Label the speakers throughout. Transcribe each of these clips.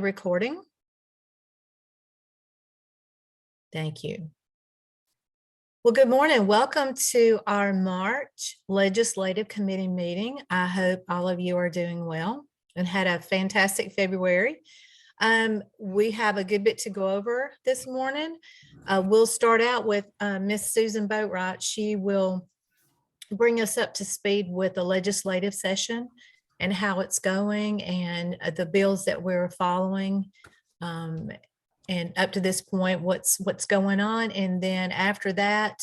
Speaker 1: Recording. Thank you. Well, good morning. Welcome to our March Legislative Committee meeting. I hope all of you are doing well and had a fantastic February. We have a good bit to go over this morning. We'll start out with Miss Susan Boatwright. She will bring us up to speed with the legislative session and how it's going and the bills that we're following. And up to this point, what's going on. And then after that,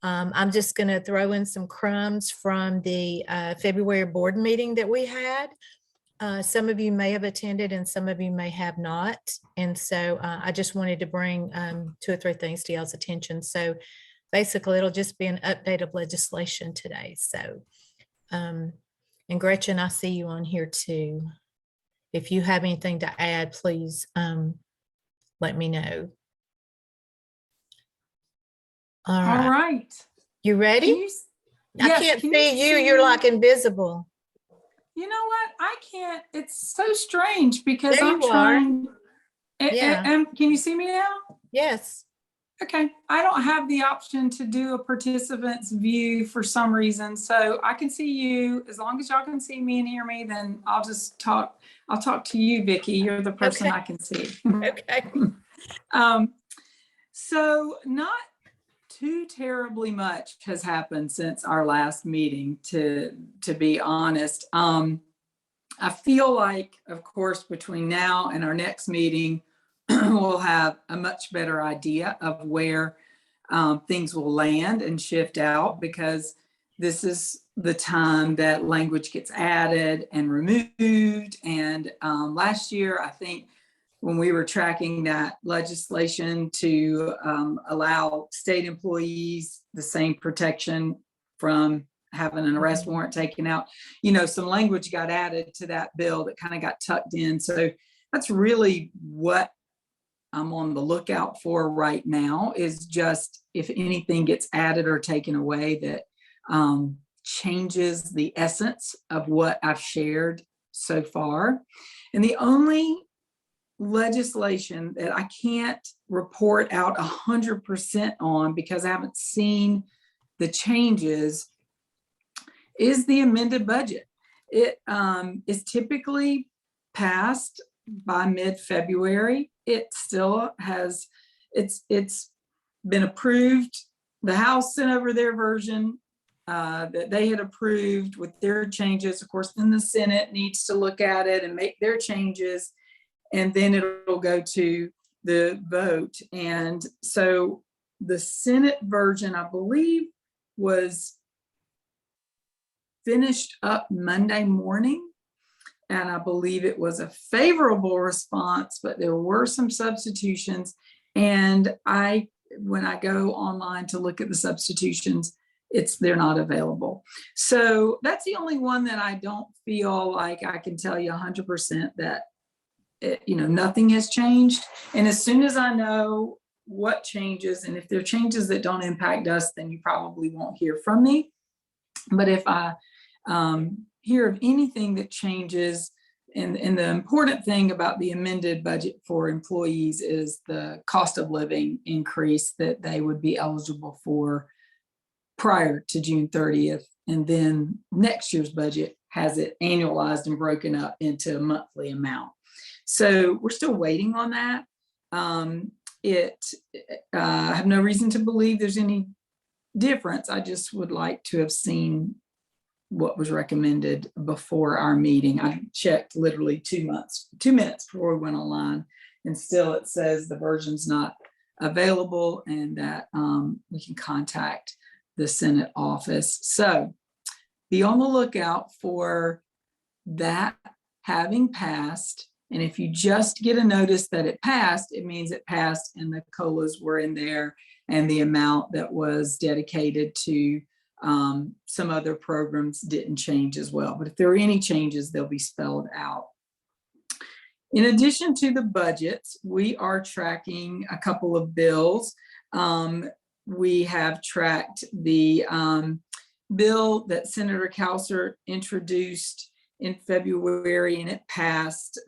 Speaker 1: I'm just going to throw in some crumbs from the February board meeting that we had. Some of you may have attended and some of you may have not. And so I just wanted to bring 2 or 3 things to y'all's attention. So basically, it'll just be an update of legislation today. So, and Gretchen, I see you on here too. If you have anything to add, please let me know. All right. You ready? I can't see you. You're like invisible.
Speaker 2: You know what? I can't. It's so strange because
Speaker 1: There
Speaker 2: I'm
Speaker 1: you
Speaker 2: trying.
Speaker 1: Yeah.
Speaker 2: Can you see me now?
Speaker 1: Yes.
Speaker 2: Okay. I don't have the option to do a participant's view for some reason. So I can see you. As long as y'all can see me and hear me, then I'll just talk. I'll talk to you, Vicki. You're the person I can see.
Speaker 1: Okay.
Speaker 2: So not too terribly much has happened since our last meeting, to be honest. I feel like, of course, between now and our next meeting, we'll have a much better idea of where things will land and shift out, because this is the time that language gets added and removed. And last year, I think, when we were tracking that legislation to allow state employees the same protection from having an arrest warrant taken out, some language got added to that bill that kind of got tucked in. So that's really what I'm on the lookout for right now, is just if anything gets added or taken away that changes the essence of what I've shared so far. And the only legislation that I can't report out 100% on, because I haven't seen the changes, is the amended budget. It is typically passed by mid-February. It still has, it's been approved. The House sent over their version that they had approved with their changes. Of course, then the Senate needs to look at it and make their changes, and then it'll go to the vote. And so the Senate version, I believe, was finished up Monday morning. And I believe it was a favorable response, but there were some substitutions. And when I go online to look at the substitutions, they're not available. So that's the only one that I don't feel like I can tell you 100% that nothing has changed. And as soon as I know what changes, and if there are changes that don't impact us, then you probably won't hear from me. But if I hear of anything that changes, and the important thing about the amended budget for employees is the cost of living increase that they would be eligible for prior to June 30th. And then next year's budget has it annualized and broken up into a monthly amount. So we're still waiting on that. I have no reason to believe there's any difference. I just would like to have seen what was recommended before our meeting. I checked literally 2 minutes before we went online, and still it says the version's not available and that we can contact the Senate office. So be on the lookout for that having passed. And if you just get a notice that it passed, it means it passed and the COLAs were in there and the amount that was dedicated to some other programs didn't change as well. But if there are any changes, they'll be spelled out. In addition to the budgets, we are tracking a couple of bills. We have tracked the bill that Senator Cowser introduced in February, and it passed.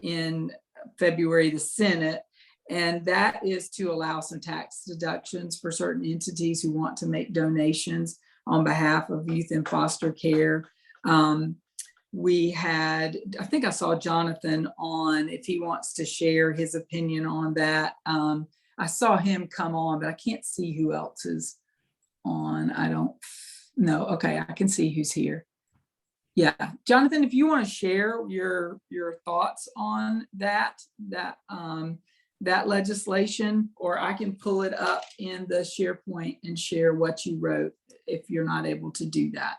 Speaker 2: in February, the Senate, and that is to allow some tax deductions for certain entities who want to make donations on behalf of youth in foster care. We had, I think I saw Jonathan on, if he wants to share his opinion on that. I saw him come on, but I can't see who else is on. I don't know. Okay, I can see who's here. Yeah, Jonathan, if you want to share your thoughts on that legislation, or I can pull it up in the SharePoint and share what you wrote if you're not able to do that.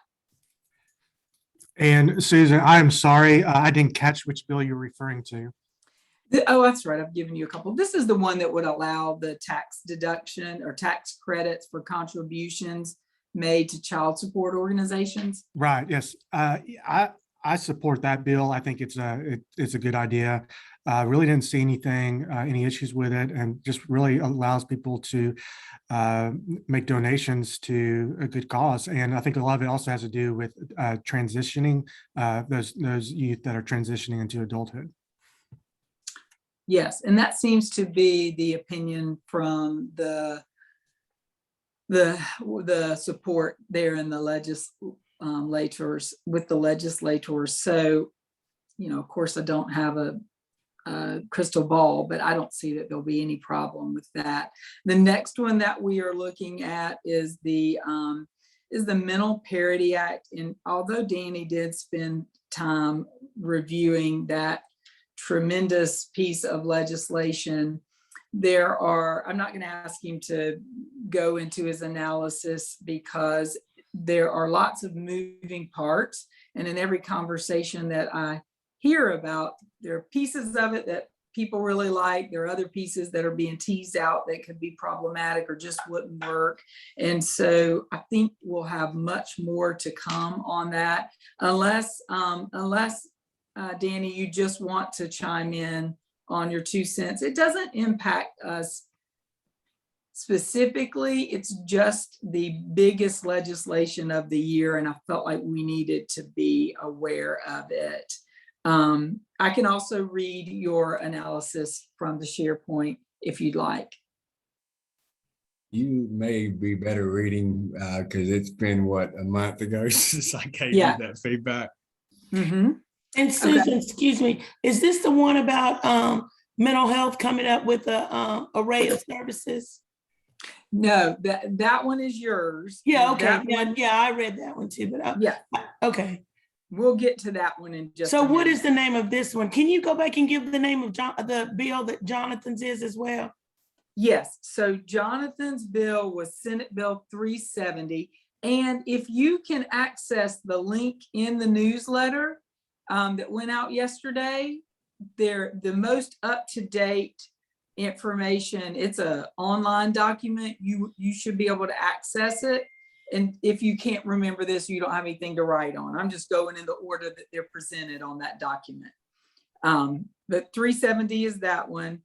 Speaker 3: And Susan, I am sorry, I didn't catch which bill you're referring to.
Speaker 2: Oh, that's right. I've given you a couple. This is the one that would allow the tax deduction or tax credits for contributions made to child support organizations.
Speaker 3: Right. Yes. I support that bill. I think it's a good idea. Really didn't see any issues with it, and just really allows people to make donations to a good cause. And I think a lot of it also has to do with transitioning those youth that are transitioning into adulthood.
Speaker 2: Yes, and that seems to be the opinion from the support there in the legislators with the legislators. So, you know, of course, I don't have a crystal ball, but I don't see that there'll be any problem with that. The next one that we are looking at is the Mental Parity Act. And although Danny did spend time reviewing that tremendous piece of legislation, I'm not going to ask him to go into his analysis because there are lots of moving parts. And in every conversation that I hear about, there are pieces of it that people really like. There are other pieces that are being teased out that could be problematic or just wouldn't work. And so I think we'll have much more to come on that, unless Danny, you just want to chime in on your 2 cents. It doesn't impact us specifically. It's just the biggest legislation of the year, and I felt like we needed to be aware of it. I can also read your analysis from the SharePoint if you'd like.
Speaker 4: You may be better reading because it's been, what, a month ago since I gave you that feedback.
Speaker 2: Mm-hmm.
Speaker 5: And Susan, excuse me, is this the one about mental health coming up with a array of services?
Speaker 2: No, that one is yours.
Speaker 5: Yeah, okay. Yeah, I read that one too, but okay.
Speaker 2: We'll get to that one in just
Speaker 5: so
Speaker 2: a minute.
Speaker 5: What is the name of this one? Can you go back and give the name of the bill that Jonathan's is as well?
Speaker 2: Yes, so Jonathan's bill was Senate Bill 370. And if you can access the link in the newsletter that went out yesterday, they're the most up-to-date information. It's an online document. You should be able to access it. And if you can't remember this, you don't have anything to write on. I'm just going in the order that they're presented on that document. But 370 is that one.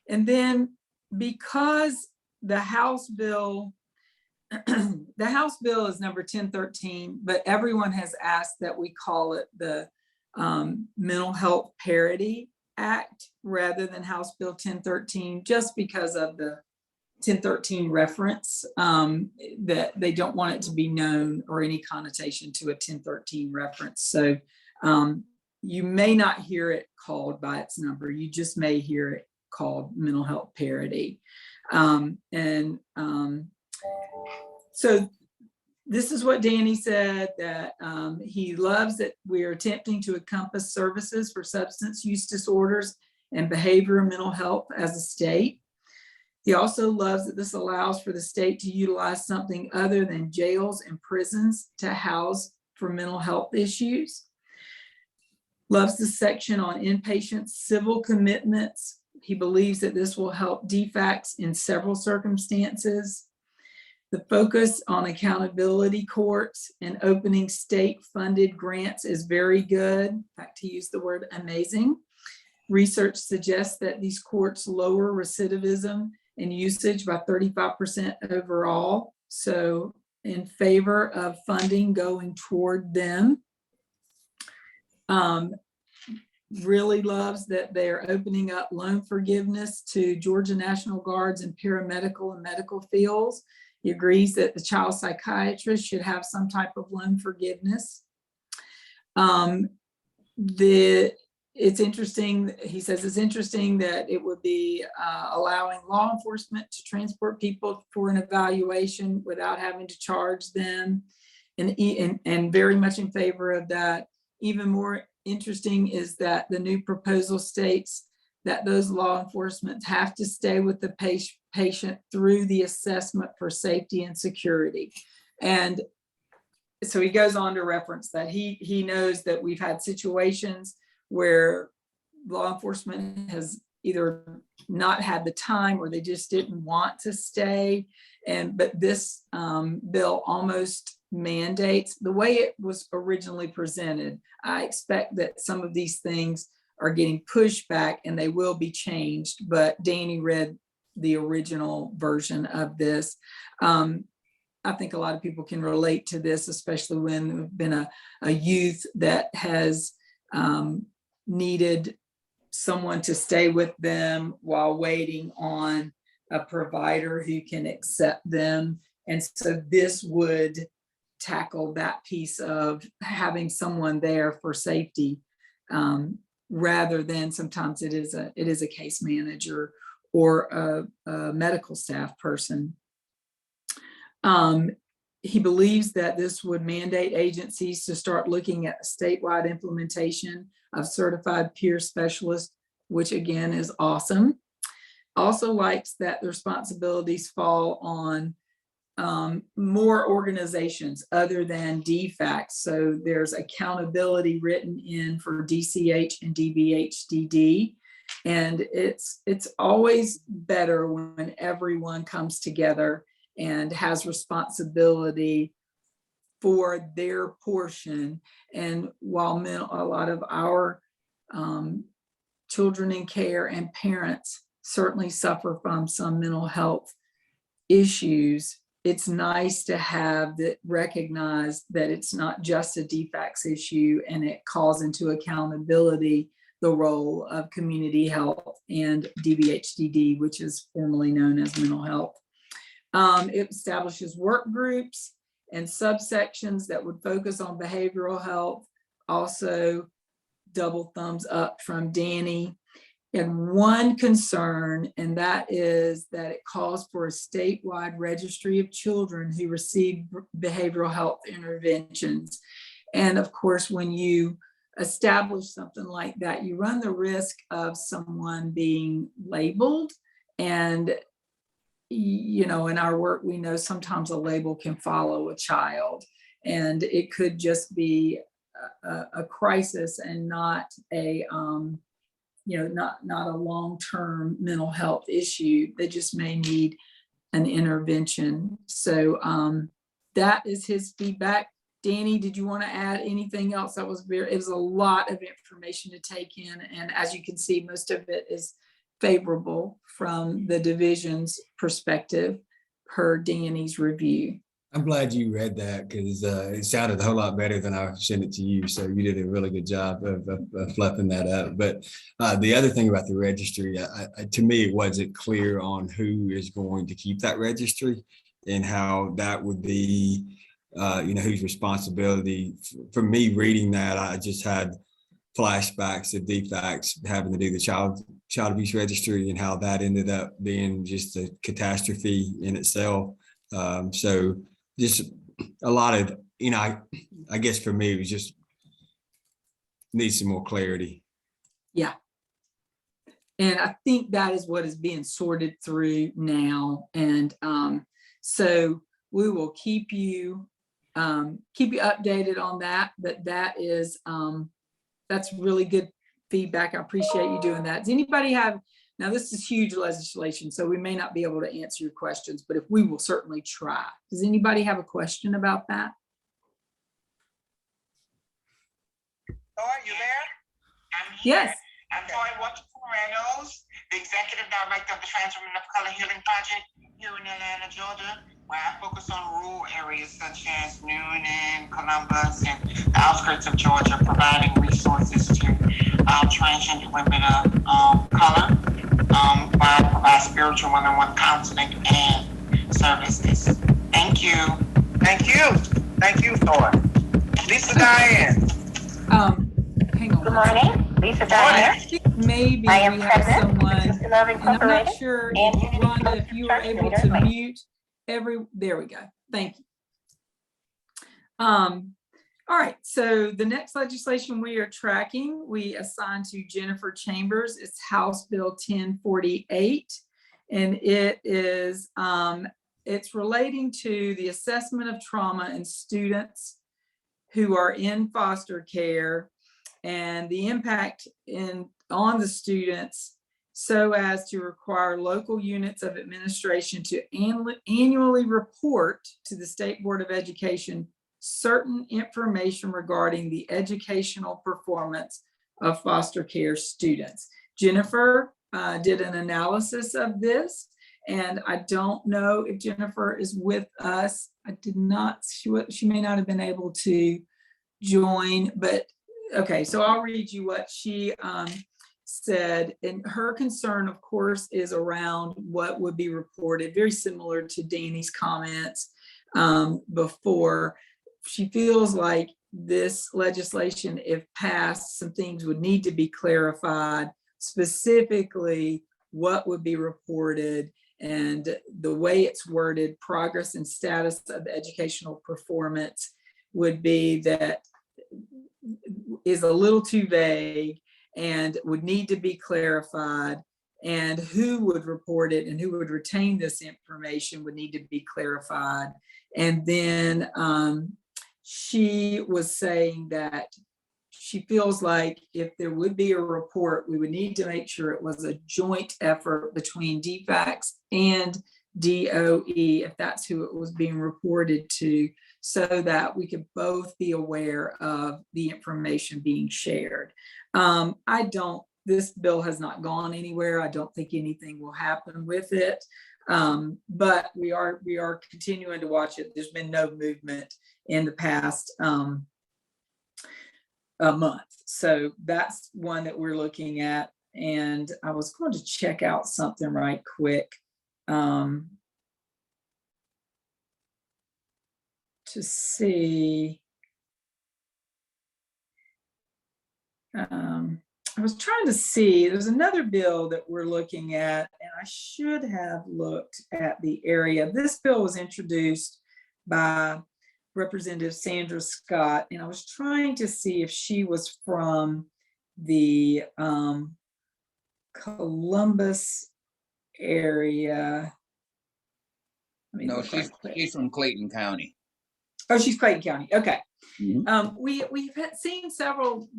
Speaker 2: And then because the House bill, the House bill is number 1013, but everyone has asked that we call it the Mental Health Parity Act rather than House Bill 1013, just because of the 1013 reference, that they don't want it to be known or any connotation to a 1013 reference. So you may not hear it called by its number. You just may hear it called mental health parity. So this is what Danny said, that he loves that we are attempting to encompass services for substance use disorders and behavioral mental health as a state. He also loves that this allows for the state to utilize something other than jails and prisons to house for mental health issues. Loves the section on inpatient civil commitments. He believes that this will help defects in several circumstances. The focus on accountability courts and opening state-funded grants is very good. In fact, he used the word amazing. Research suggests that these courts lower recidivism and usage by 35% overall. So in favor of funding going toward them. really loves that they're opening up loan forgiveness to Georgia National Guards in paramedical and medical fields. He agrees that the child psychiatrist should have some type of loan forgiveness. It's interesting, he says it's interesting that it would be allowing law enforcement to transport people for an evaluation without having to charge them, and very much in favor of that. Even more interesting is that the new proposal states that those law enforcement have to stay with the patient through the assessment for safety and security. And so he goes on to reference that he knows that we've had situations where law enforcement has either not had the time or they just didn't want to stay. But this bill almost mandates the way it was originally presented. I expect that some of these things are getting pushed back and they will be changed, but Danny read the original version of this. I think a lot of people can relate to this, especially when there's been a youth that has needed someone to stay with them while waiting on a provider who can accept them. And so this would tackle that piece of having someone there for safety, rather than sometimes it is a case manager or a medical staff person. He believes that this would mandate agencies to start looking at statewide implementation of certified peer specialists, which again is awesome. Also likes that the responsibilities fall on more organizations other than Defects. So there's accountability written in for DCH and DBHDD. And it's always better when everyone comes together and has responsibility for their portion. And while a lot of our children in care and parents certainly suffer from some mental health issues, it's nice to have that recognize that it's not just a Defects issue, and it calls into accountability the role of community health and DBHDD, which is formerly known as mental health. It establishes work groups and subsections that would focus on behavioral health. Also, double thumbs up from Danny. And one concern, and that is that it calls for a statewide registry of children who receive behavioral health interventions. And of course, when you establish something like that, you run the risk of someone being labeled. And you know, in our work, we know sometimes a label can follow a child, and it could just be a crisis and not a, not a long-term mental health issue. They just may need an intervention. So that is his feedback. Danny, did you want to add anything else? It was a lot of information to take in. And as you can see, most of it is favorable from the division's perspective per Danny's review.
Speaker 4: I'm glad you read that, because it sounded a whole lot better than I sent it to you. So you did a really good job of fluffing that up. But the other thing about the registry, to me, it wasn't clear on who is going to keep that registry and how that would be, whose responsibility. For me reading that, I just had flashbacks of Defects having to do the child abuse registry and how that ended up being just a catastrophe in itself. So just a lot of, I guess for me, it was just needs some more clarity.
Speaker 2: Yeah. And I think that is what is being sorted through now. And so we will keep you updated on that, but that is, that's really good feedback. I appreciate you doing that. Does anybody have, now this is huge legislation, so we may not be able to answer your questions, but if we will certainly try. Does anybody have a question about that?
Speaker 6: Are you there? I'm
Speaker 2: here.
Speaker 6: Yes. I'm Tori Reynolds, the Executive Director of the Transforming of Color Healing Project here in Atlanta, Georgia, where I focus on rural areas such as Noonan, Columbus, and the outskirts of Georgia, providing resources to transgender women of color, while provide spiritual one-on-one counseling and services. Thank you.
Speaker 7: Thank you. Thank you, Thor. Lisa Diane.
Speaker 2: Hang on.
Speaker 8: Good morning, Lisa
Speaker 2: I
Speaker 8: Diane.
Speaker 2: think maybe
Speaker 8: I am
Speaker 2: we have
Speaker 8: president of
Speaker 2: someone,
Speaker 8: Sister Love
Speaker 2: and I'm not
Speaker 8: Incorporated
Speaker 2: sure
Speaker 8: and
Speaker 2: if
Speaker 8: Unity
Speaker 2: Rhonda, if you were
Speaker 8: Church
Speaker 2: able
Speaker 8: Leader
Speaker 2: to
Speaker 8: Lake.
Speaker 2: mute there we go. Thank you. All right, so the next legislation we are tracking, we assigned to Jennifer Chambers. It's House Bill 1048, and it is it's relating to the assessment of trauma in students who are in foster care and the impact on the students, so as to require local units of administration to annually report to the State Board of Education certain information regarding the educational performance of foster care students. Jennifer did an analysis of this, and I don't know if Jennifer is with us. I did not, she may not have been able to join, but okay, so I'll read you what she said. And her concern, of course, is around what would be reported, very similar to Danny's comments before. She feels like this legislation, if passed, some things would need to be clarified, specifically what would be reported and the way it's worded. Progress and status of the educational performance would be that is a little too vague and would need to be clarified, and who would report it and who would retain this information would need to be clarified. And then she was saying that she feels like if there would be a report, we would need to make sure it was a joint effort between Defects and DOE, if that's who it was being reported to, so that we could both be aware of the information being shared. This bill has not gone anywhere. I don't think anything will happen with it. But we are continuing to watch it. There's been no movement in the past a month. So that's one that we're looking at. And I was going to check out something right quick to see. I was trying to see, there's another bill that we're looking at, and I should have looked at the area. This bill was introduced by Representative Sandra Scott, and I was trying to see if she was from the Columbus area.
Speaker 9: No, she's from Clayton County.
Speaker 2: Oh, she's Clayton County. Okay.
Speaker 9: Mhm.
Speaker 2: We've seen several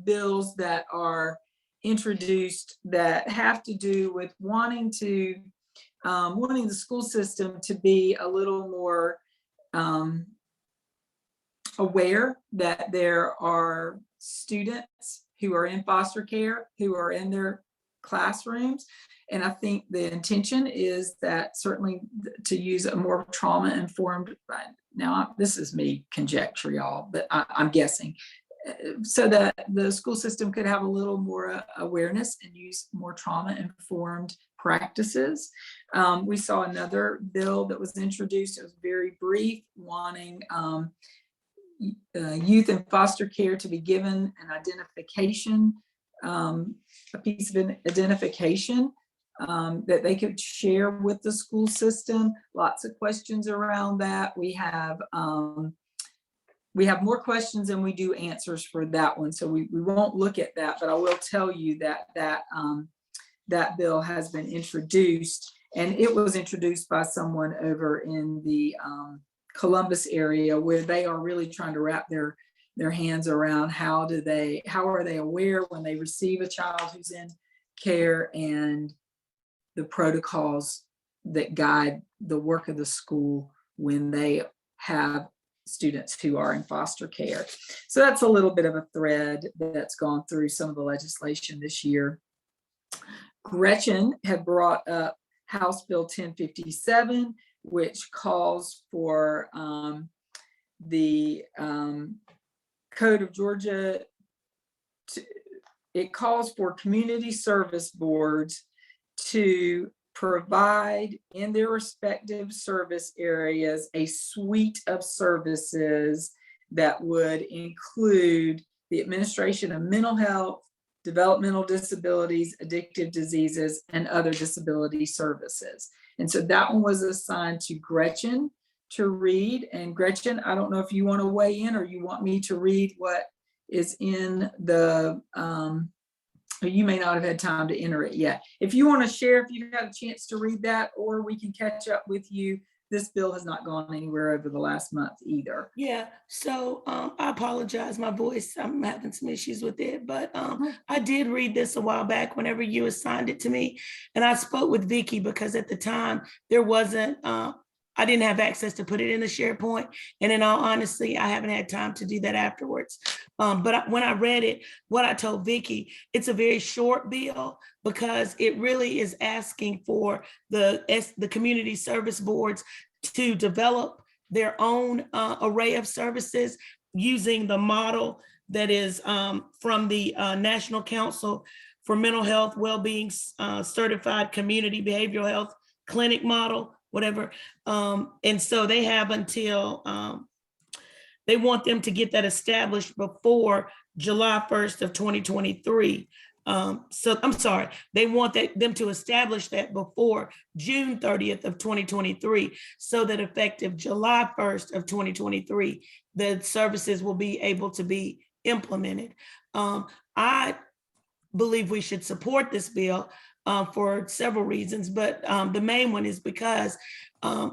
Speaker 2: bills that are introduced that have to do with wanting the school system to be a little more aware that there are students who are in foster care who are in their classrooms. And I think the intention is that certainly to use a more trauma-informed, now this is me conjecture, y'all, but I'm guessing, so that the school system could have a little more awareness and use more trauma-informed practices. We saw another bill that was introduced, it was very brief, wanting youth in foster care to be given an identification, a piece of identification that they could share with the school system. Lots of questions around that. We have more questions than we do answers for that one. So we won't look at that, but I will tell you that that bill has been introduced, and it was introduced by someone over in the Columbus area, where they are really trying to wrap their hands around how are they aware when they receive a child who's in care, and the protocols that guide the work of the school when they have students who are in foster care. So that's a little bit of a thread that's gone through some of the legislation this year. Gretchen had brought up House Bill 1057, which calls for the Code of Georgia it calls for community service boards to provide in their respective service areas a suite of services that would include the administration of mental health, developmental disabilities, addictive diseases, and other disability services. And so that one was assigned to Gretchen to read. And Gretchen, I don't know if you want to weigh in or you want me to read what is in the, you may not have had time to enter it yet. If you want to share, if you've had a chance to read that, or we can catch up with you. This bill has not gone anywhere over the last month either.
Speaker 5: Yeah, so I apologize, my voice, I'm having some issues with it, but I did read this a while back whenever you assigned it to me. And I spoke with Vicky because at the time there wasn't, I didn't have access to put it in the SharePoint. And in all honesty, I haven't had time to do that afterwards. But when I read it, what I told Vicky, it's a very short bill because it really is asking for the community service boards to develop their own array of services using the model that is from the National Council for Mental Health Wellbeing Certified Community Behavioral Health Clinic model, whatever. And so they have until, they want them to get that established before July 1st of 2023. So I'm sorry, they want them to establish that before June 30th of 2023, so that effective July 1st of 2023, the services will be able to be implemented. I believe we should support this bill for several reasons, but the main one is because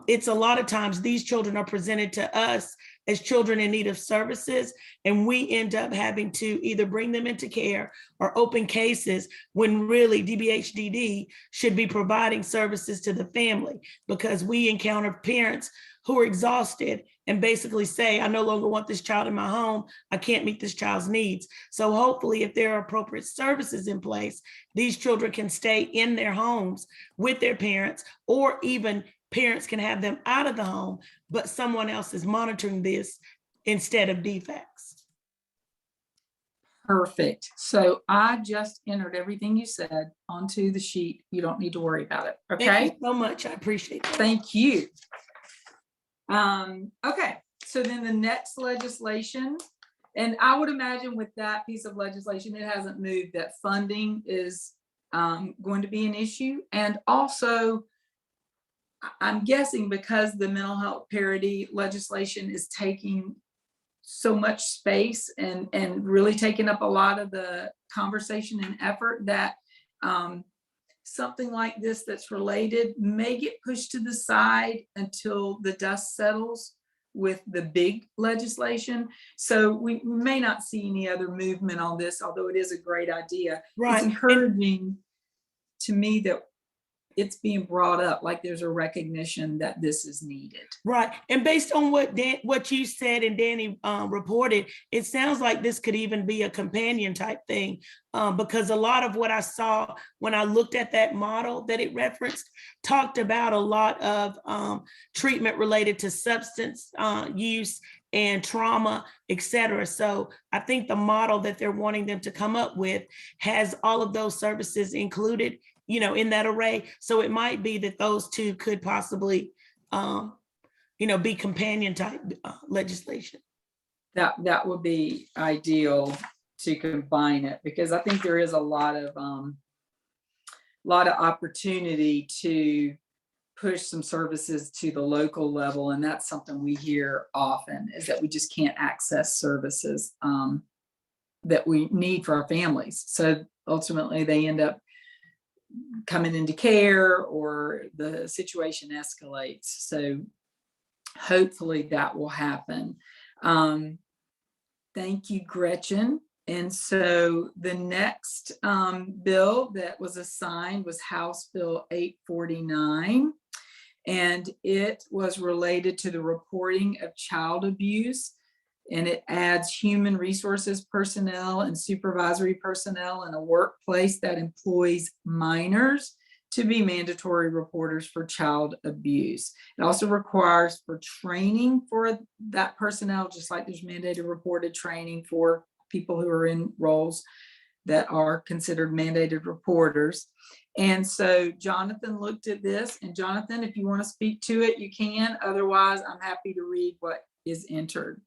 Speaker 5: it's a lot of times these children are presented to us as children in need of services, and we end up having to either bring them into care or open cases when really DBHDD should be providing services to the family, because we encounter parents who are exhausted and basically say, I no longer want this child in my home. I can't meet this child's needs. So hopefully if there are appropriate services in place, these children can stay in their homes with their parents, or even parents can have them out of the home, but someone else is monitoring this instead of Defects.
Speaker 2: Perfect. So I just entered everything you said onto the sheet. You don't need to worry about it. Okay.
Speaker 5: Thank you so much. I appreciate that.
Speaker 2: Thank you. Okay. So then the next legislation, and I would imagine with that piece of legislation, it hasn't moved, that funding is going to be an issue. And also, I'm guessing because the mental health parity legislation is taking so much space and really taking up a lot of the conversation and effort, that something like this that's related may get pushed to the side until the dust settles with the big legislation. So we may not see any other movement on this, although it is a great idea.
Speaker 5: Right.
Speaker 2: It's encouraging to me that it's being brought up, like there's a recognition that this is needed.
Speaker 5: Right. And based on what you said and Danny reported, it sounds like this could even be a companion type thing, because a lot of what I saw when I looked at that model that it referenced talked about a lot of treatment related to substance use and trauma, et cetera. So I think the model that they're wanting them to come up with has all of those services included, you know, in that array. So it might be that those two could possibly, you know, be companion type legislation.
Speaker 2: That would be ideal to combine it, because I think there is a lot of opportunity to push some services to the local level. And that's something we hear often, is that we just can't access services that we need for our families. So ultimately they end up coming into care, or the situation escalates. So hopefully that will happen. Thank you, Gretchen. And so the next bill that was assigned was House Bill 849. And it was related to the reporting of child abuse. And it adds human resources personnel and supervisory personnel in a workplace that employs minors to be mandatory reporters for child abuse. It also requires for training for that personnel, just like there's mandated reported training for people who are in roles that are considered mandated reporters. And so Jonathan looked at this, and Jonathan, if you want to speak to it, you can. Otherwise, I'm happy to read what is entered.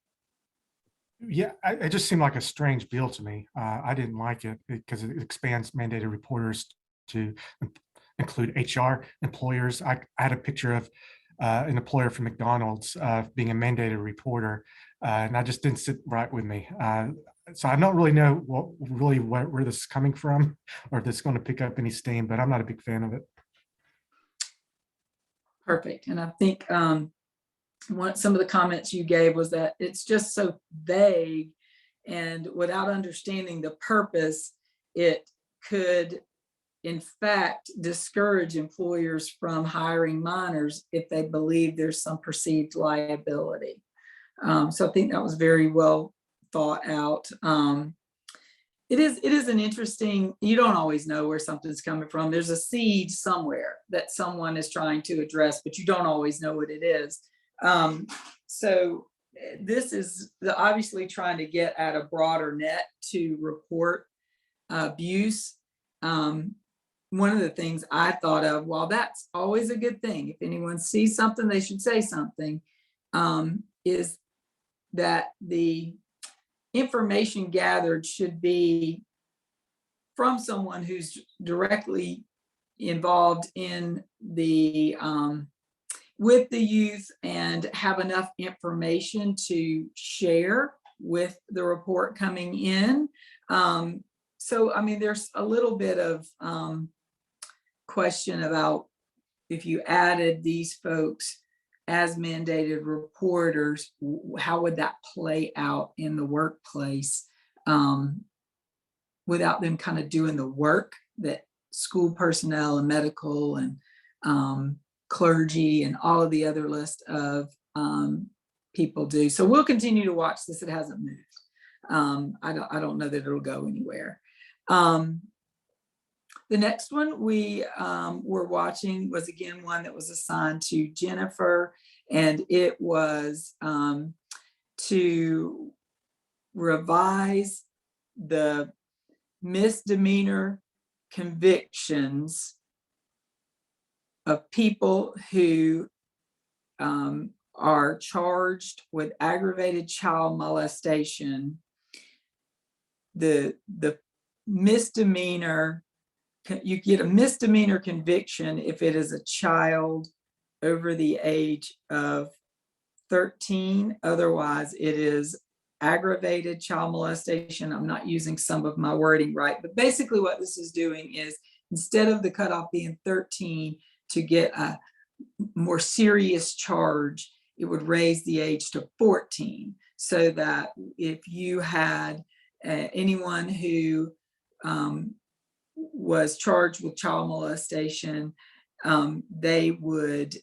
Speaker 3: Yeah, it just seemed like a strange bill to me. I didn't like it because it expands mandated reporters to include HR employers. I had a picture of an employer from McDonald's being a mandated reporter, and that just didn't sit right with me. So I don't really know where this is coming from, or if it's going to pick up any steam, but I'm not a big fan of it.
Speaker 2: Perfect. And I think some of the comments you gave was that it's just so vague, and without understanding the purpose, it could in fact discourage employers from hiring minors if they believe there's some perceived liability. So I think that was very well thought out. It is an interesting, you don't always know where something's coming from. There's a seed somewhere that someone is trying to address, but you don't always know what it is. So this is obviously trying to get at a broader net to report abuse. One of the things I thought of, while that's always a good thing, if anyone sees something, they should say something, is that the information gathered should be from someone who's directly involved in the with the youth and have enough information to share with the report coming in. So, I mean, there's a little bit of question about if you added these folks as mandated reporters, how would that play out in the workplace without them kind of doing the work that school personnel and medical and clergy and all of the other list of people do. So we'll continue to watch this. It hasn't moved. I don't know that it'll go anywhere. The next one we were watching was again one that was assigned to Jennifer, and it was to revise the misdemeanor convictions of people who are charged with aggravated child molestation. The misdemeanor, you get a misdemeanor conviction if it is a child over the age of 13. Otherwise, it is aggravated child molestation. I'm not using some of my wording right, but basically what this is doing is instead of the cutoff being 13 to get a more serious charge, it would raise the age to 14, so that if you had anyone who was charged with child molestation, they would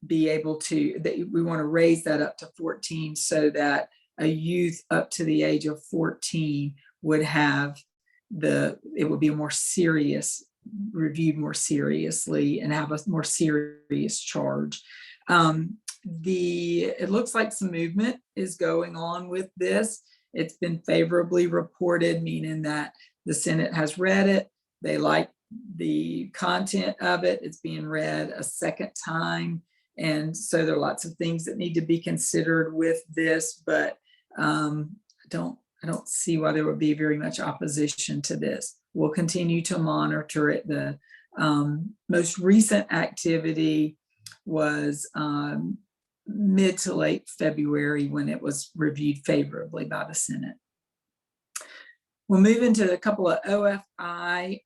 Speaker 2: be able to, we want to raise that up to 14 so that a youth up to the age of 14 would have it would be more serious, reviewed more seriously and have a more serious charge. It looks like some movement is going on with this. It's been favorably reported, meaning that the Senate has read it. They like the content of it. It's being read a second time. And so there are lots of things that need to be considered with this, but I don't see why there would be very much opposition to this. We'll continue to monitor it. The most recent activity was mid to late February when it was reviewed favorably by the Senate. We'll move into a couple of OFI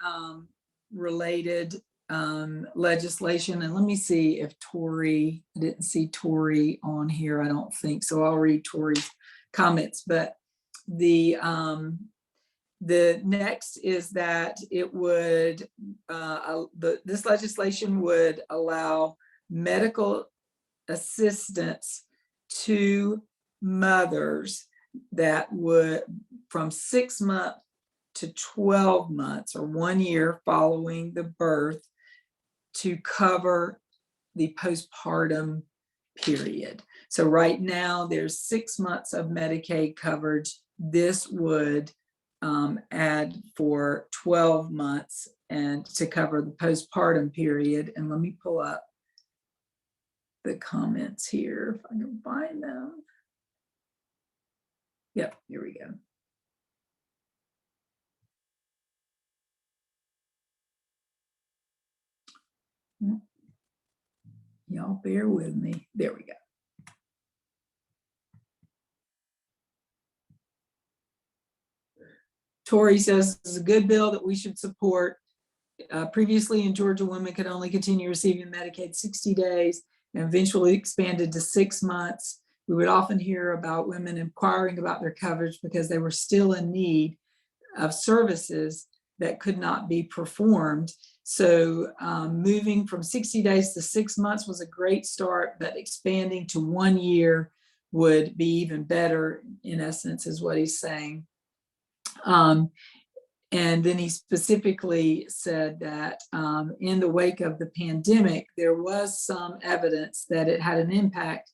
Speaker 2: related legislation. And let me see if I didn't see Tori on here, I don't think. So I'll read Tori's comments, but the next is that it would, this legislation would allow medical assistance to mothers that would from 6 months to 12 months or 1 year following the birth to cover the postpartum period. So right now there's 6 months of Medicaid coverage. This would add for 12 months and to cover the postpartum period. And let me pull up the comments here if I can find them. Yep, here we go. Y'all bear with me. There we go. Tori says this is a good bill that we should support. Previously in Georgia, women could only continue receiving Medicaid 60 days and eventually expanded to 6 months. We would often hear about women inquiring about their coverage because they were still in need of services that could not be performed. So moving from 60 days to 6 months was a great start, but expanding to 1 year would be even better, in essence, is what he's saying. And then he specifically said that in the wake of the pandemic, there was some evidence that it had an impact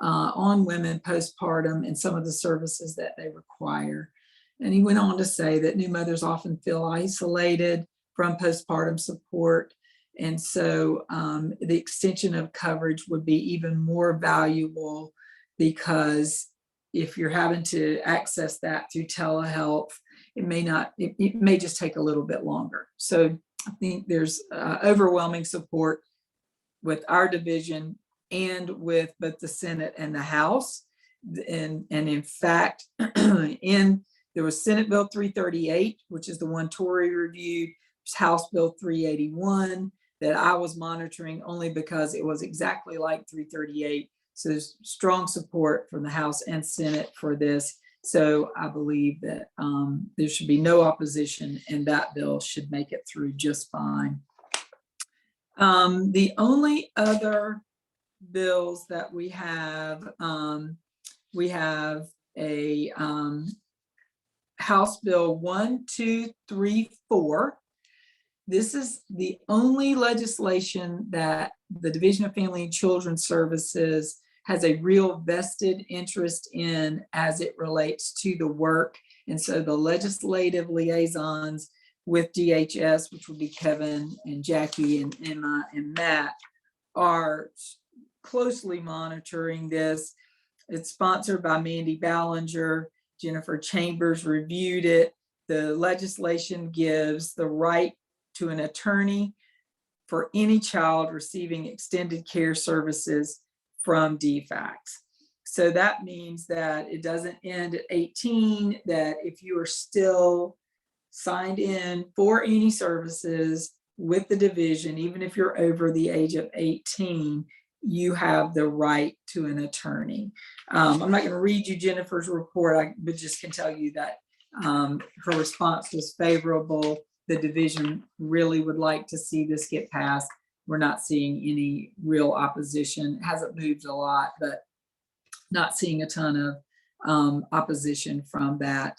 Speaker 2: on women postpartum and some of the services that they require. And he went on to say that new mothers often feel isolated from postpartum support. And so the extension of coverage would be even more valuable, because if you're having to access that through telehealth, it may just take a little bit longer. So I think there's overwhelming support with our division and with both the Senate and the House. And in fact, there was Senate Bill 338, which is the one Tori reviewed. There's House Bill 381 that I was monitoring only because it was exactly like 338. So there's strong support from the House and Senate for this. So I believe that there should be no opposition, and that bill should make it through just fine. The only other bills that we have a House Bill 1234. This is the only legislation that the Division of Family and Children's Services has a real vested interest in as it relates to the work. And so the legislative liaisons with DHS, which would be Kevin and Jackie and Emma and Matt, are closely monitoring this. It's sponsored by Mandy Ballinger. Jennifer Chambers reviewed it. The legislation gives the right to an attorney for any child receiving extended care services from Defects. So that means that it doesn't end at 18, that if you are still signed in for any services with the division, even if you're over the age of 18, you have the right to an attorney. I'm not going to read you Jennifer's report, but just can tell you that her response was favorable. The division really would like to see this get passed. We're not seeing any real opposition. It hasn't moved a lot, but not seeing a ton of opposition from that.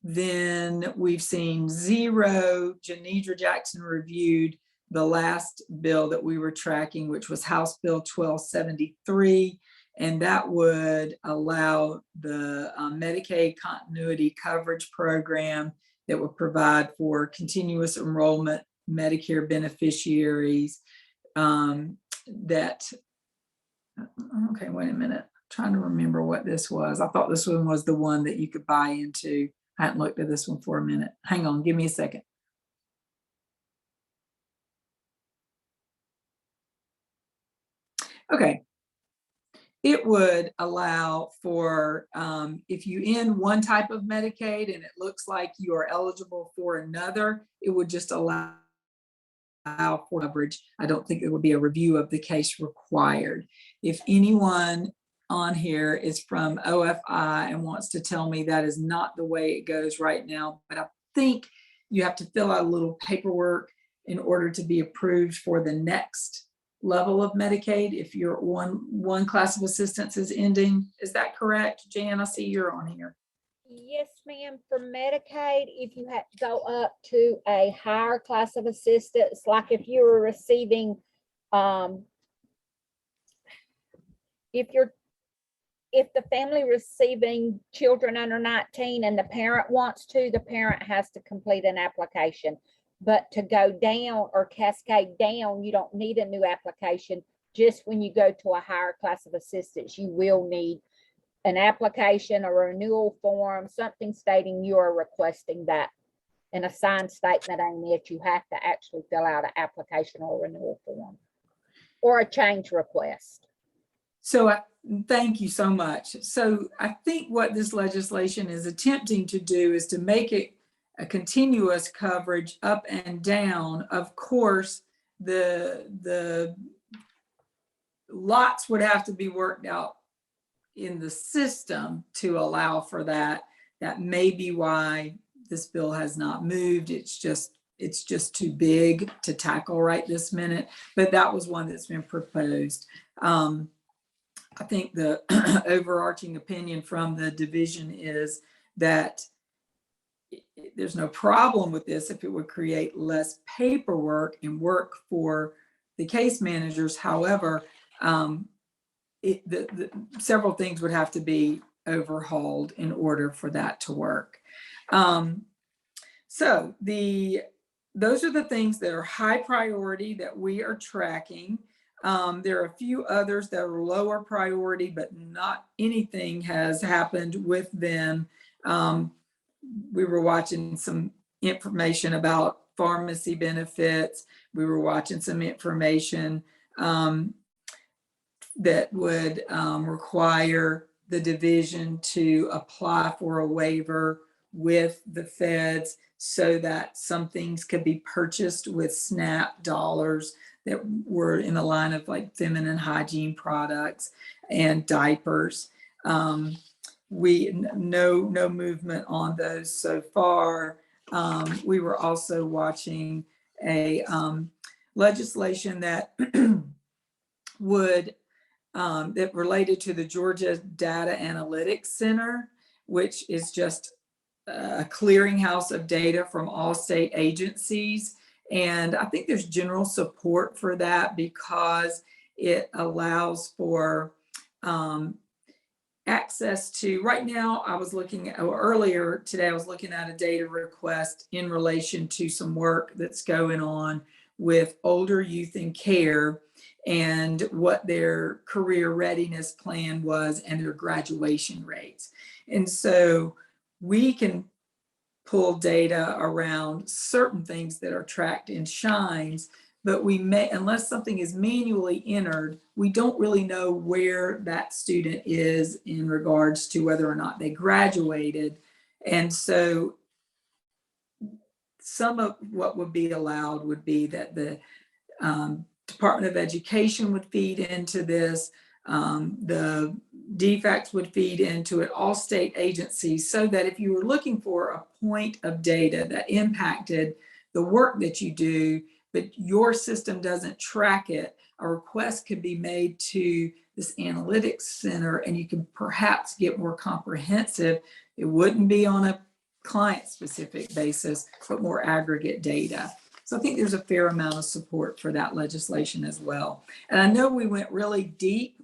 Speaker 2: Then we've seen zero. Janedra Jackson reviewed the last bill that we were tracking, which was House Bill 1273, and that would allow the Medicaid continuity coverage program that would provide for continuous enrollment Medicare beneficiaries that, okay, wait a minute. I'm trying to remember what this was. I thought this one was the one that you could buy into. I hadn't looked at this one for a minute. Hang on, give me a second. Okay. It would allow for, if you end one type of Medicaid and it looks like you are eligible for another, it would just allow for coverage. I don't think it would be a review of the case required. If anyone on here is from OFI and wants to tell me that is not the way it goes right now, but I think you have to fill out a little paperwork in order to be approved for the next level of Medicaid if your one class of assistance is ending. Is that correct, Jan? I see you're on here.
Speaker 8: Yes, ma'am. For Medicaid, if you had to go up to a higher class of assistance, like if you were receiving, if you're if the family receiving children under 19 and the parent wants to, the parent has to complete an application. But to go down or cascade down, you don't need a new application. Just when you go to a higher class of assistance, you will need an application or a renewal form, something stating you are requesting that. And a signed statement ain't it. You have to actually fill out an application or renewal form or a change request.
Speaker 2: So thank you so much. So I think what this legislation is attempting to do is to make it a continuous coverage up and down. Of course, the lots would have to be worked out in the system to allow for that. That may be why this bill has not moved. It's just too big to tackle right this minute, but that was one that's been proposed. I think the overarching opinion from the division is that there's no problem with this if it would create less paperwork and work for the case managers. However, several things would have to be overhauled in order for that to work. So those are the things that are high priority that we are tracking. There are a few others that are lower priority, but not anything has happened with them. We were watching some information about pharmacy benefits. We were watching some information that would require the division to apply for a waiver with the feds so that some things could be purchased with SNAP dollars that were in the line of like feminine hygiene products and diapers. No movement on those so far. We were also watching a legislation that would that related to the Georgia Data Analytics Center, which is just a clearinghouse of data from all state agencies. And I think there's general support for that because it allows for access to, right now I was looking at, earlier today I was looking at a data request in relation to some work that's going on with older youth in care and what their career readiness plan was and their graduation rates. And so we can pull data around certain things that are tracked in Shines, but we may, unless something is manually entered, we don't really know where that student is in regards to whether or not they graduated. And so some of what would be allowed would be that the Department of Education would feed into this, the Defects would feed into it, all state agencies, so that if you were looking for a point of data that impacted the work that you do, but your system doesn't track it, a request could be made to this analytics center and you can perhaps get more comprehensive. It wouldn't be on a client specific basis, but more aggregate data. So I think there's a fair amount of support for that legislation as well. And I know we went really deep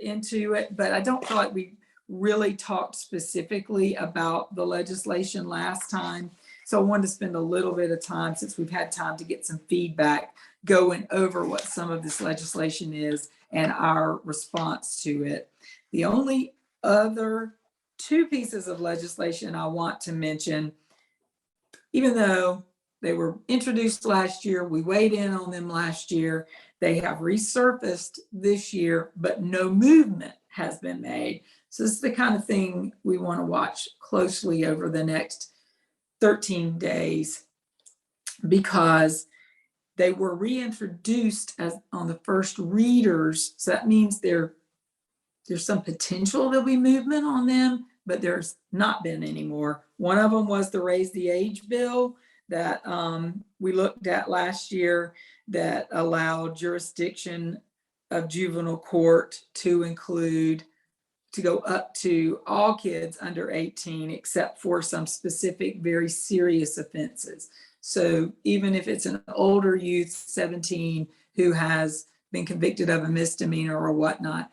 Speaker 2: into it, but I don't feel like we really talked specifically about the legislation last time. So I wanted to spend a little bit of time, since we've had time to get some feedback, going over what some of this legislation is and our response to it. The only other two pieces of legislation I want to mention, even though they were introduced last year, we weighed in on them last year, they have resurfaced this year, but no movement has been made. So this is the kind of thing we want to watch closely over the next 13 days, because they were reintroduced as on the first readers. So that means there's some potential there'll be movement on them, but there's not been any more. One of them was the Raise the Age bill that we looked at last year that allowed jurisdiction of juvenile court to include, to go up to all kids under 18, except for some specific very serious offenses. So even if it's an older youth, 17, who has been convicted of a misdemeanor or whatnot,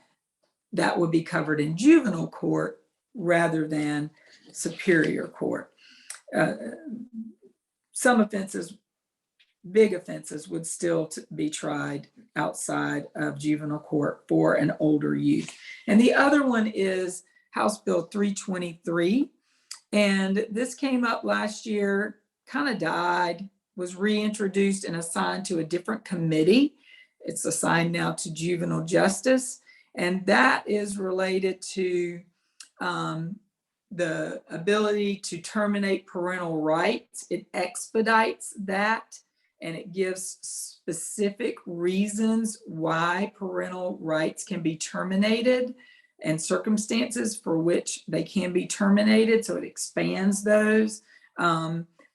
Speaker 2: that would be covered in juvenile court rather than superior court. Some offenses, big offenses, would still be tried outside of juvenile court for an older youth. And the other one is House Bill 323. And this came up last year, kind of died, was reintroduced and assigned to a different committee. It's assigned now to juvenile justice. And that is related to the ability to terminate parental rights. It expedites that, and it gives specific reasons why parental rights can be terminated and circumstances for which they can be terminated. So it expands those.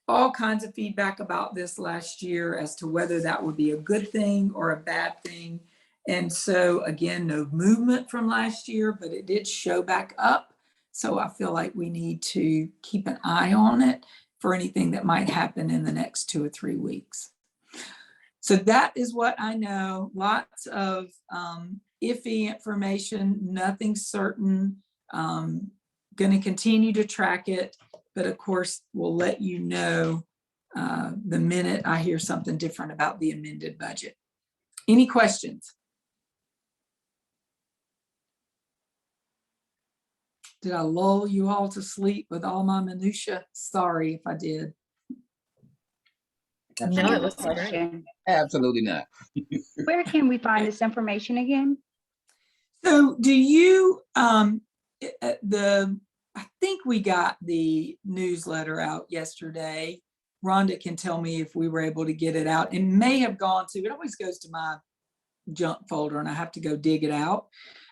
Speaker 2: All kinds of feedback about this last year as to whether that would be a good thing or a bad thing. And so again, no movement from last year, but it did show back up. So I feel like we need to keep an eye on it for anything that might happen in the next 2 or 3 weeks. So that is what I know. Lots of iffy information, nothing certain. Going to continue to track it, but of course, we'll let you know the minute I hear something different about the amended budget. Any questions? Did I lull you all to sleep with all my minutia? Sorry if I did.
Speaker 1: No, it was great.
Speaker 9: Question. Absolutely not.
Speaker 10: Where can we find this information again?
Speaker 2: So do you, I think we got the newsletter out yesterday. Rhonda can tell me if we were able to get it out. It may have gone to, it always goes to my junk folder and I have to go dig it out.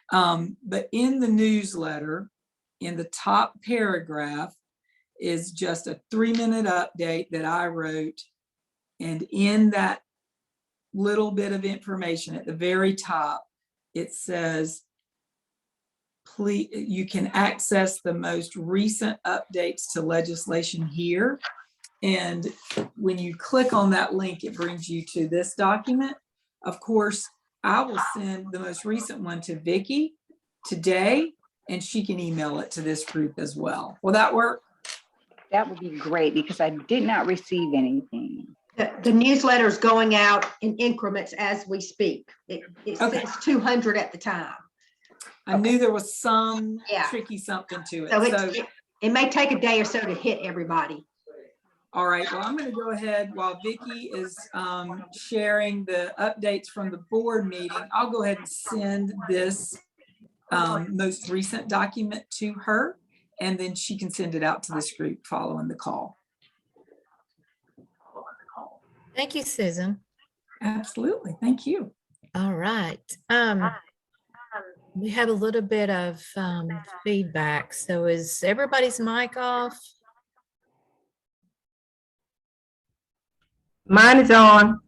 Speaker 2: But in the newsletter, in the top paragraph is just a 3-minute update that I wrote. And in that little bit of information at the very top, it says, please, you can access the most recent updates to legislation here. And when you click on that link, it brings you to this document. Of course, I will send the most recent one to Vicki today, and she can email it to this group as well. Will that work?
Speaker 10: That would be great because I did not receive anything.
Speaker 11: The newsletter is going out in increments as we speak. It
Speaker 2: Okay.
Speaker 11: says 200 at the time.
Speaker 2: I knew there was some
Speaker 11: Yeah.
Speaker 2: tricky something to it.
Speaker 11: So it may take a day or so to hit everybody.
Speaker 2: All right, well, I'm going to go ahead while Vicki is sharing the updates from the board meeting. I'll go ahead and send this most recent document to her, and then she can send it out to this group following the call.
Speaker 1: Thank you, Susan.
Speaker 2: Absolutely, thank you.
Speaker 1: All right. We have a little bit of feedback. So is everybody's mic off?
Speaker 12: Mine is on.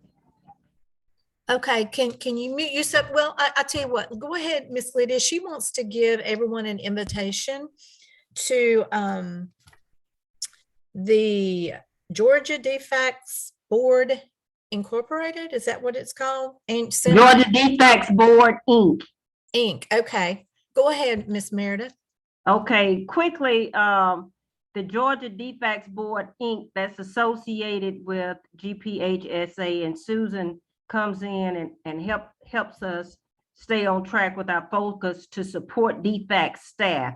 Speaker 1: Okay, can you mute yourself? Well, I tell you what, go ahead, Miss Lydia. She wants to give everyone an invitation to the Georgia Defects Board Incorporated. Is that what it's called?
Speaker 12: Georgia Defects Board, Inc.
Speaker 1: Inc. Okay, go ahead, Miss Meredith.
Speaker 12: Okay, quickly, the Georgia Defects Board, Inc. that's associated with GPHSA, and Susan comes in and helps us stay on track with our focus to support defects staff.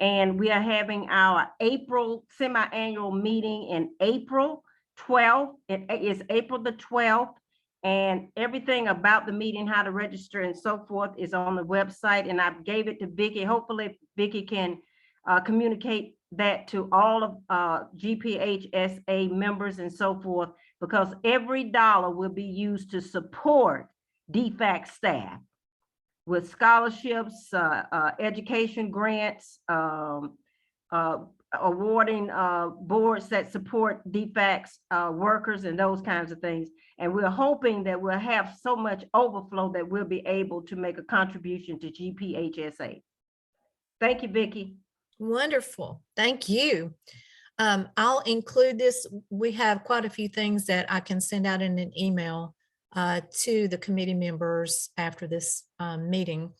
Speaker 12: And we are having our April semi-annual meeting in April 12th. It is April the 12th, and everything about the meeting, how to register and so forth, is on the website. And I gave it to Vicki. Hopefully Vicki can communicate that to all of GPHSA members and so forth, because every dollar will be used to support DFAC staff with scholarships, education grants, awarding boards that support DFAC's workers and those kinds of things. And we're hoping that we'll have so much overflow that we'll be able to make a contribution to GPHSA. Thank you, Vicki.
Speaker 1: Wonderful. Thank you. I'll include this. We have quite a few things that I can send out in an email to the committee members after this meeting.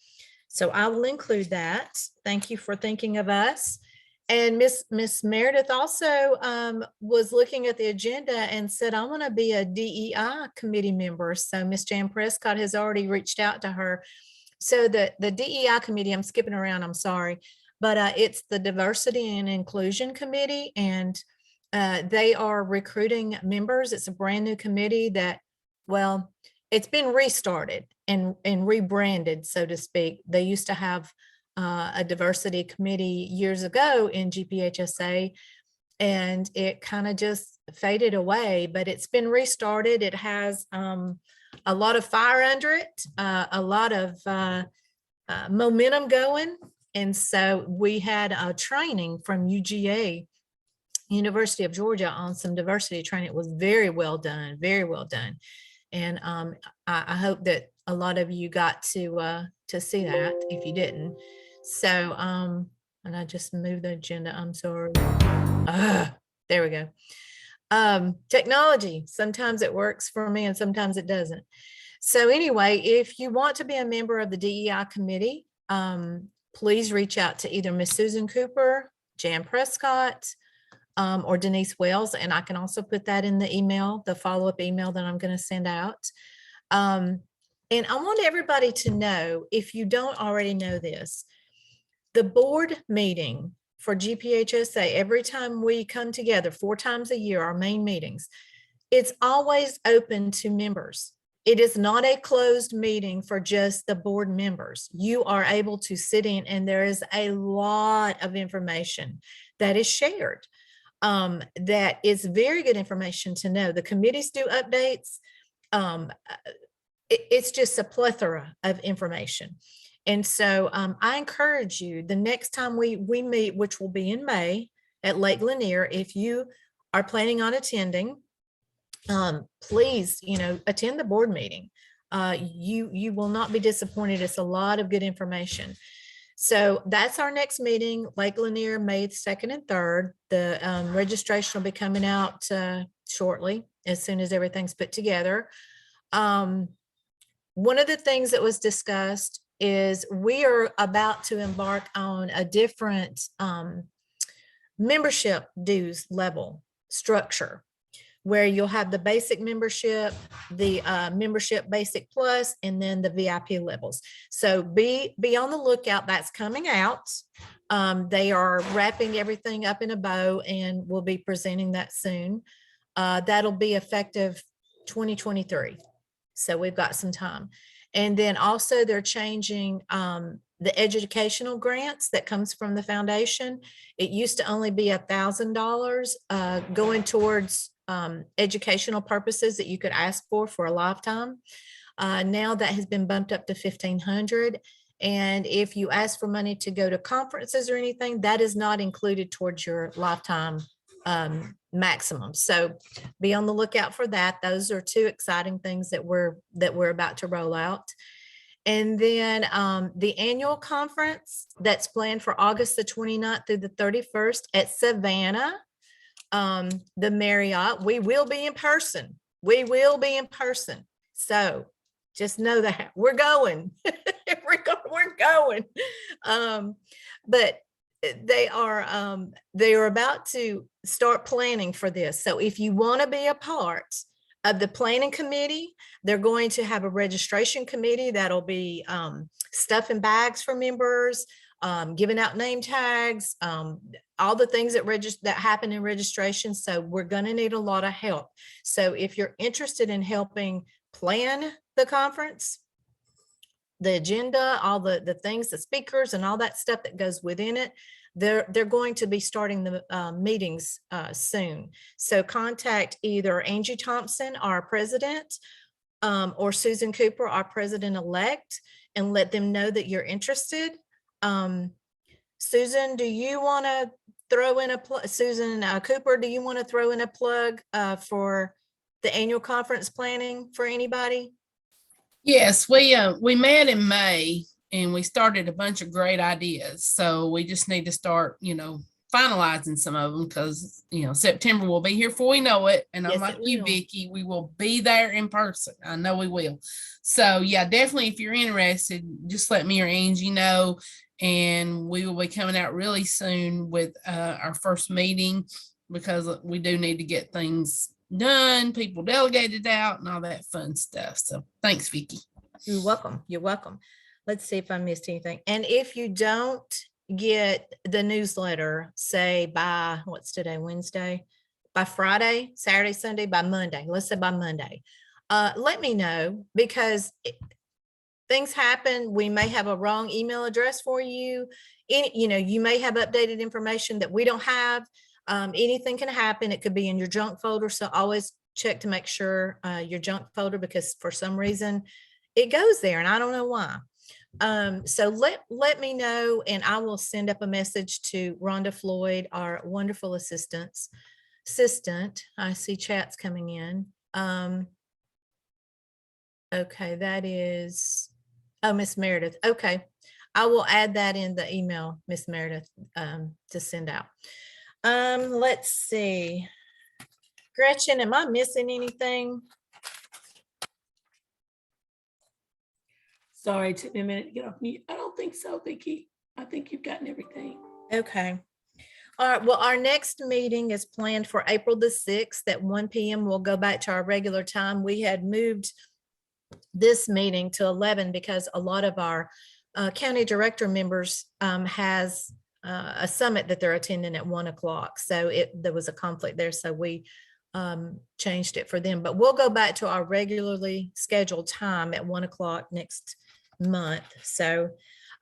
Speaker 1: So I will include that. Thank you for thinking of us. And Miss Meredith also was looking at the agenda and said, I want to be a DEI committee member. So Miss Jan Prescott has already reached out to her. So the DEI committee, I'm skipping around, I'm sorry, but it's the Diversity and Inclusion Committee, and they are recruiting members. It's a brand new committee that, well, it's been restarted and rebranded, so to speak. They used to have a diversity committee years ago in GPHSA, and it kind of just faded away, but it's been restarted. It has a lot of fire under it, a lot of momentum going. And so we had a training from UGA, University of Georgia, on some diversity training. It was very well done, very well done. And I hope that a lot of you got to see that if you didn't. So, and I just moved the agenda, I'm sorry. There we go. Technology, sometimes it works for me and sometimes it doesn't. So anyway, if you want to be a member of the DEI committee, please reach out to either Miss Susan Cooper, Jan Prescott, or Denise Wells. And I can also put that in the email, the follow-up email that I'm going to send out. And I want everybody to know, if you don't already know this, the board meeting for GPHSA, every time we come together 4 times a year, our main meetings, it's always open to members. It is not a closed meeting for just the board members. You are able to sit in, and there is a lot of information that is shared. That is very good information to know. The committees do updates. It's just a plethora of information. And so I encourage you, the next time we meet, which will be in May at Lake Lanier, if you are planning on attending, please, attend the board meeting. You will not be disappointed. It's a lot of good information. So that's our next meeting, Lake Lanier, May 2nd and 3rd. The registration will be coming out shortly, as soon as everything's put together. One of the things that was discussed is we are about to embark on a different membership dues level structure, where you'll have the basic membership, the membership basic plus, and then the VIP levels. So be on the lookout. That's coming out. They are wrapping everything up in a bow, and we'll be presenting that soon. That'll be effective 2023. So we've got some time. And then also they're changing the educational grants that comes from the foundation. It used to only be $1,000 going towards educational purposes that you could ask for a lifetime. Now that has been bumped up to $1,500. And if you ask for money to go to conferences or anything, that is not included towards your lifetime maximum. So be on the lookout for that. Those are 2 exciting things that we're about to roll out. And then the annual conference that's planned for August the 29th through the 31st at Savannah, the Marriott. We will be in person. We will be in person. So just know that we're going. We're going. But they are about to start planning for this. So if you want to be a part of the planning committee, they're going to have a registration committee that'll be stuffing bags for members, giving out name tags, all the things that happen in registration. So we're going to need a lot of help. So if you're interested in helping plan the conference, the agenda, all the things, the speakers and all that stuff that goes within it, they're going to be starting the meetings soon. So contact either Angie Thompson, our president, or Susan Cooper, our president-elect, and let them know that you're interested. Susan, do you want to throw in a plug? Susan Cooper, do you want to throw in a plug for the annual conference planning for anybody?
Speaker 13: Yes, we met in May and we started a bunch of great ideas. So we just need to start, finalizing some of them because, September will be here before we know it. And
Speaker 1: Yes,
Speaker 13: unlike
Speaker 1: it
Speaker 13: you,
Speaker 1: will.
Speaker 13: Vicki, we will be there in person. I know we will. So yeah, definitely if you're interested, just let me or Angie know. And we will be coming out really soon with our first meeting because we do need to get things done, people delegated out and all that fun stuff. So thanks, Vicki.
Speaker 1: You're welcome. You're welcome. Let's see if I missed anything. And if you don't get the newsletter, say by, what's today, Wednesday? By Friday, Saturday, Sunday, by Monday, let's say by Monday, let me know because things happen. We may have a wrong email address for you. You may have updated information that we don't have. Anything can happen. It could be in your junk folder. So always check to make sure your junk folder, because for some reason it goes there and I don't know why. So let me know and I will send up a message to Rhonda Floyd, our wonderful assistant. I see chats coming in. Okay, that is, Miss Meredith. Okay, I will add that in the email, Miss Meredith, to send out. Let's see. Gretchen, am I missing anything?
Speaker 5: Sorry, it took me a minute to get off mute. I don't think so, Vicki. I think you've gotten everything.
Speaker 1: Okay. All right. Well, our next meeting is planned for April the 6th at 1 p.m. We'll go back to our regular time. We had moved this meeting to 11 because a lot of our county director members has a summit that they're attending at 1 o'clock. So there was a conflict there. So we changed it for them, but we'll go back to our regularly scheduled time at 1 o'clock next month. So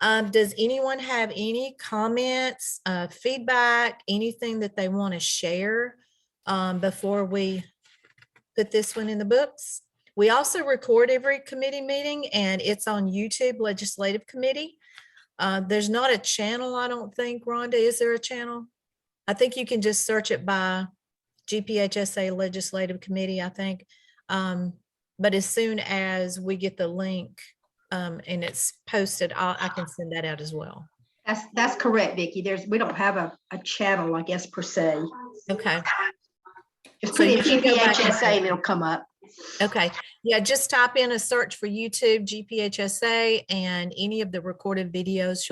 Speaker 1: does anyone have any comments, feedback, anything that they want to share before we put this one in the books? We also record every committee meeting and it's on YouTube, Legislative Committee. There's not a channel, I don't think, Rhonda, is there a channel? I think you can just search it by GPHSA Legislative Committee, I think. But as soon as we get the link and it's posted, I can send that out as well.
Speaker 11: That's correct, Vicki. We don't have a channel, I guess, per se.
Speaker 1: Okay.
Speaker 11: Just
Speaker 1: So
Speaker 11: put in
Speaker 1: you can go back
Speaker 11: GPHSA
Speaker 1: and-
Speaker 11: and it'll come up.
Speaker 1: Okay, yeah, just type in a search for YouTube, GPHSA, and any of the recorded videos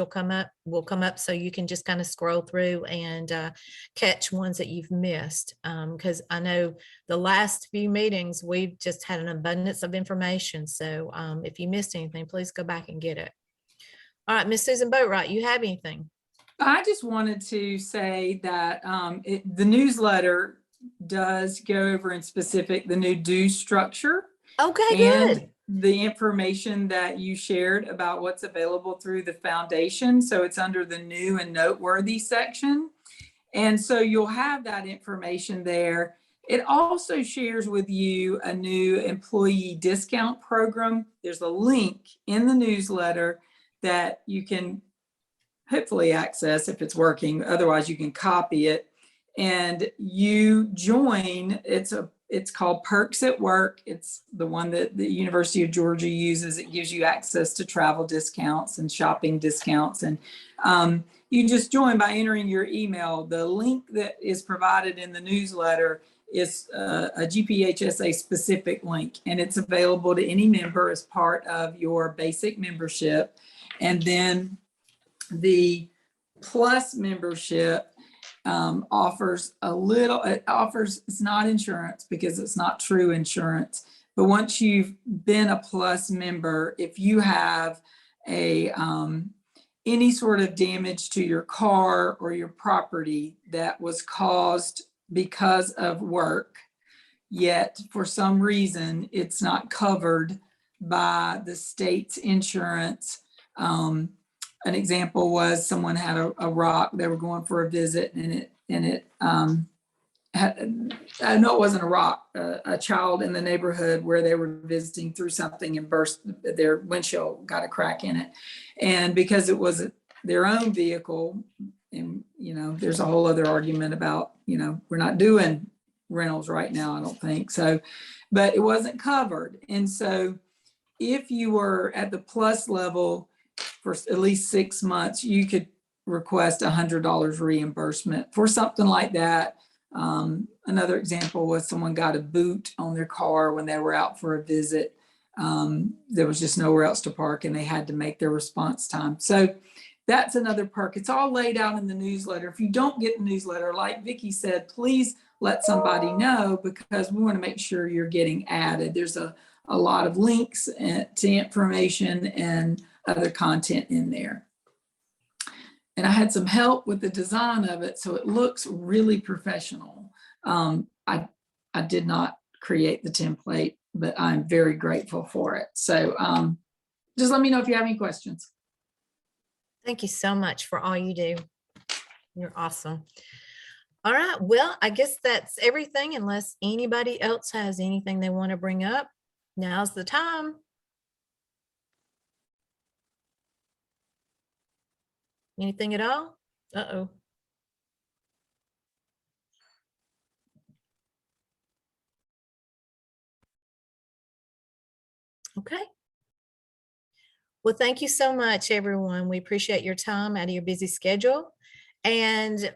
Speaker 1: will come up so you can just kind of scroll through and catch ones that you've missed. Because I know the last few meetings, we've just had an abundance of information. So if you missed anything, please go back and get it. All right, Miss Susan Boatwright, you have anything?
Speaker 2: I just wanted to say that the newsletter does go over in specific the new due structure.
Speaker 1: Okay,
Speaker 2: and
Speaker 1: good.
Speaker 2: The information that you shared about what's available through the foundation. So it's under the new and noteworthy section. And so you'll have that information there. It also shares with you a new employee discount program. There's a link in the newsletter that you can hopefully access if it's working. Otherwise, you can copy it. And you join, it's called Perks at Work. It's the one that the University of Georgia uses. It gives you access to travel discounts and shopping discounts. And you just join by entering your email. The link that is provided in the newsletter is a GPHSA specific link, and it's available to any member as part of your basic membership. And then the Plus membership offers it's not insurance because it's not true insurance, but once you've been a Plus member, if you have any sort of damage to your car or your property that was caused because of work, yet for some reason it's not covered by the state's insurance. An example was someone had a rock, they were going for a visit and it I know it wasn't a rock, a child in the neighborhood where they were visiting threw something and burst, their windshield got a crack in it. And because it was their own vehicle, and there's a whole other argument about, we're not doing rentals right now, I don't think so, but it wasn't covered. And so if you were at the Plus level for at least 6 months, you could request $100 reimbursement for something like that. Another example was someone got a boot on their car when they were out for a visit. There was just nowhere else to park and they had to make their response time. So that's another perk. It's all laid out in the newsletter. If you don't get the newsletter, like Vicki said, please let somebody know, because we want to make sure you're getting added. There's a lot of links to information and other content in there. And I had some help with the design of it, so it looks really professional. I did not create the template, but I'm very grateful for it. So just let me know if you have any questions.
Speaker 1: Thank you so much for all you do. You're awesome. All right, well, I guess that's everything unless anybody else has anything they want to bring up. Now's the time. Anything at all? Uh-oh. Okay. Well, thank you so much, everyone. We appreciate your time out of your busy schedule. And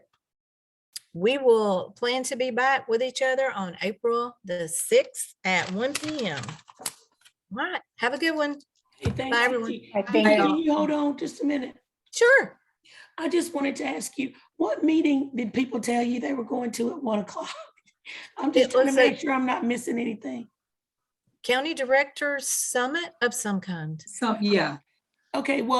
Speaker 1: we will plan to be back with each other on April the 6th at 1 p.m. All right. Have a good one.
Speaker 5: Hey, thanks,
Speaker 1: Bye, everyone.
Speaker 5: Vicki.
Speaker 8: Thank
Speaker 5: Vicki,
Speaker 8: you.
Speaker 5: can you hold on just a minute?
Speaker 1: Sure.
Speaker 5: I just wanted to ask you, what meeting did people tell you they were going to at 1 o'clock? I'm just
Speaker 1: It
Speaker 5: trying to
Speaker 1: was
Speaker 5: make
Speaker 1: a
Speaker 5: sure I'm not missing anything.
Speaker 1: county director's summit of some kind.
Speaker 2: So, yeah.
Speaker 5: Okay, well,